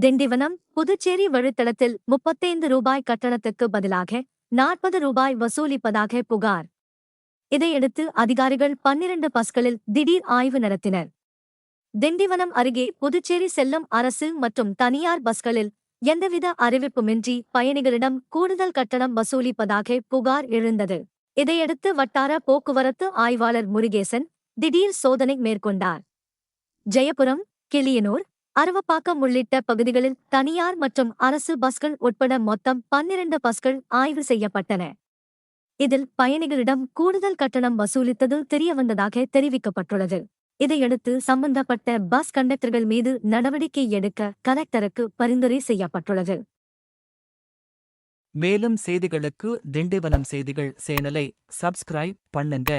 திண்டிவனம் புதுச்சேரி வழித்தடத்தில் 35 ரூபாய் கட்டணத்துக்கு பதிலாக 40 ரூபாய் வசூலிப்பதாக புகார். இதையடுத்து அதிகாரிகள் 12 பஸ்களில் திடீர் ஆய்வு நடத்தினர். திண்டிவனம் அருகே புதுச்சேரி செல்லும் அரசு மற்றும் தனியார் பஸ்களில் எந்தவித அறிவிப்புமின்றி பயணிகளிடம் கூடுதல் கட்டணம் வசூலிப்பதாக புகார் எழுந்தது. இதையடுத்து வட்டார போக்குவரத்து ஆய்வாளர் முருகேசன் திடீர் சோதனை மேற்கொண்டார். ஜெயபுரம், கிளியனூர், அருவப்பாக்கம் உள்ளிட்ட பகுதிகளில் தனியார் மற்றும் அரசு பஸ்கள் உட்பட மொத்தம் 12 பஸ்கள் ஆய்வு செய்யப்பட்டன. இதில் பயணிகளிடம் கூடுதல் கட்டணம் வசூலித்தது தெரியவந்ததாக தெரிவிக்கப்பட்டுள்ளது. இதையடுத்து சம்பந்தப்பட்ட பஸ் கண்டக்டர்கள் மீது நடவடிக்கை எடுக்க கலெக்டருக்கு பரிந்துரை செய்யப்பட்டுள்ளது. மேலும் செய்திகளுக்கு திண்டிவனம் செய்திகள் சேனலை சப்ஸ்கிரைப் பண்ணுங்க.